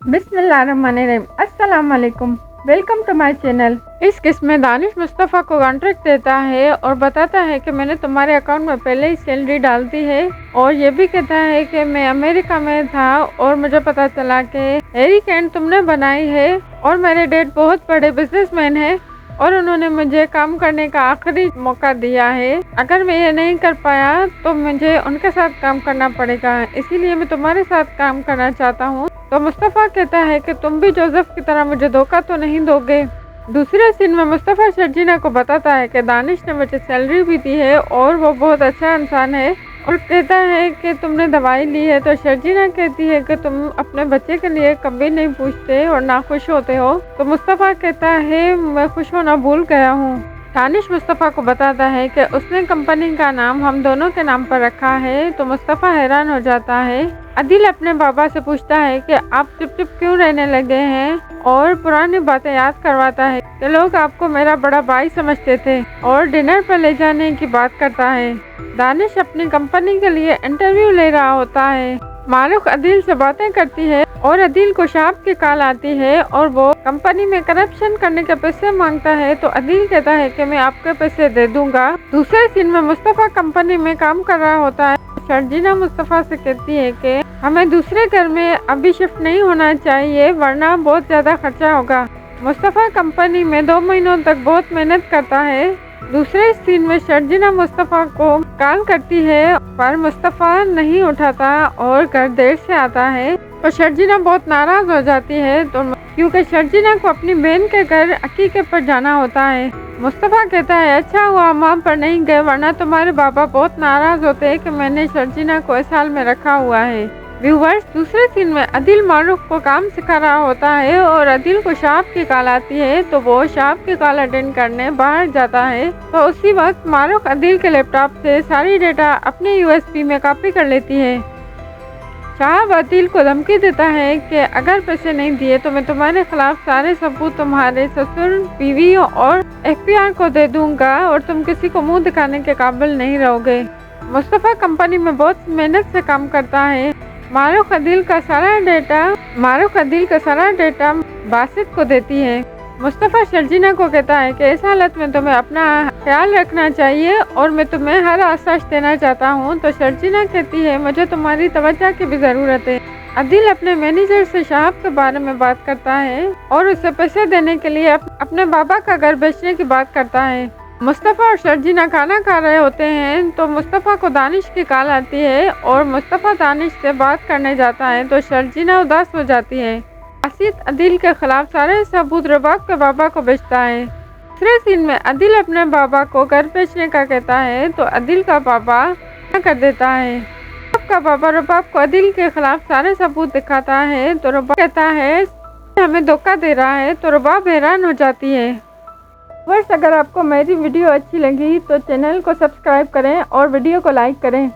बिस्मिल्लाहिर्रहमानिर्रहीम। अस्सलाम वालेकुम, वेलकम टू माय चैनल। इस किस्म में दानिश मुस्तफ़ा को कॉन्ट्रैक्ट देता है और बताता है कि मैंने तुम्हारे अकाउंट में पहले ही सैलरी डाल दी है, और ये भी कहता है कि मैं अमेरिका में था और मुझे पता चला कि हैरी केन तुमने बनाई है और मेरे डैड बहुत बड़े बिजनेसमैन है और उन्होंने मुझे काम करने का आखिरी मौका दिया है। अगर मैं ये नहीं कर पाया तो मुझे उनके साथ काम करना पड़ेगा, इसीलिए मैं तुम्हारे साथ काम करना चाहता हूँ। तो मुस्तफ़ा कहता है कि तुम भी जोसेफ की तरह मुझे धोखा तो नहीं दोगे। दूसरे सीन में मुस्तफ़ा शर्जीना को बताता है कि दानिश ने मुझे सैलरी भी दी है और वो बहुत अच्छा इंसान है, और कहता है कि तुमने दवाई ली है। तो शर्जीना कहती है कि तुम अपने बच्चे के लिए कभी नहीं पूछते और ना खुश होते हो। तो मुस्तफ़ा कहता है मैं खुश होना भूल गया हूँ। दानिश मुस्तफ़ा को बताता है कि उसने कंपनी का नाम हम दोनों के नाम पर रखा है। तो मुस्तफ़ा हैरान हो जाता है। अदिल अपने बाबा से पूछता है कि आप चुप चुप क्यों रहने लगे हैं, और पुरानी बातें याद करवाता है कि लोग आपको मेरा बड़ा भाई समझते थे, और डिनर पर ले जाने की बात करता है। दानिश अपनी कंपनी के लिए इंटरव्यू ले रहा होता है। मारूख अदिल से बातें करती है और अदिल को शहाब की कॉल आती है और वो कंपनी में करप्शन करने के पैसे मांगता है। तो अदिल कहता है कि मैं आपके पैसे दे दूंगा। दूसरे सीन में मुस्तफ़ा कंपनी में काम कर रहा होता है। शर्जीना मुस्तफ़ा से कहती है कि हमें दूसरे घर में अभी शिफ्ट नहीं होना चाहिए, वरना बहुत ज़्यादा खर्चा होगा। मुस्तफ़ा कंपनी में 2 महीनों तक बहुत मेहनत करता है। दूसरे सीन में शर्जीना मुस्तफ़ा को कॉल करती है पर मुस्तफ़ा नहीं उठाता और घर देर से आता है। तो शर्जीना बहुत नाराज़ हो जाती है, तो क्योंकि शर्जीना को अपनी बहन के घर अकीके पर जाना होता है। मुस्तफ़ा कहता है अच्छा हुआ माँ पर नहीं गए, वरना तुम्हारे बाबा बहुत नाराज़ होते हैं कि मैंने शर्जीना को इस हाल में रखा हुआ है। व्यूवर्स, दूसरे सीन में अदिल मारूफ को काम सिखा रहा होता है और अदिल को शहाब की कॉल आती है, तो वो शहाब की कॉल अटेंड करने बाहर जाता है। तो उसी वक्त मारूफ अदिल के लैपटॉप से सारी डेटा अपने यूएसबी में कॉपी कर लेती है। शहाब अदिल को धमकी देता है कि अगर पैसे नहीं दिए तो मैं तुम्हारे खिलाफ सारे सबूत तुम्हारे ससुर, बीवी और एफबीआई को दे दूंगा और तुम किसी को मुंह दिखाने के काबिल नहीं रहोगे। मुस्तफ़ा कंपनी में बहुत मेहनत से काम करता है। मारूफ अदिल का सारा डेटा बासित को देती है। मुस्तफ़ा शर्जीना को कहता है कि इस हालत में तुम्हें अपना ख्याल रखना चाहिए और मैं तुम्हें हर आश्वासन देना चाहता हूँ। तो शर्जीना कहती है मुझे तुम्हारी तवज्जो की भी ज़रूरत है। अदिल अपने मैनेजर से शहाब के बारे में बात करता है और उसे पैसे देने के लिए अपने बाबा का घर बेचने की बात करता है। मुस्तफ़ा और शर्जीना खाना खा रहे होते हैं, तो मुस्तफ़ा को दानिश की कॉल आती है और मुस्तफ़ा दानिश से बात करने जाता है। तो शर्जीना उदास हो जाती है। असीद अदिल के खिलाफ सारे सबूत रबाब के बाबा को बेचता है। दूसरे सीन में अदिल अपने बाबा को घर बेचने का कहता है, तो अदिल का बाबा मना कर देता है। रबाब का बाबा रबाब को अदिल के खिलाफ सारे सबूत दिखाता है, तो रबाब कहता है हमें धोखा दे रहा है। तो रबाब हैरान हो जाती है। बस अगर आपको मेरी वीडियो अच्छी लगी तो चैनल को सब्सक्राइब करें और वीडियो को लाइक करें।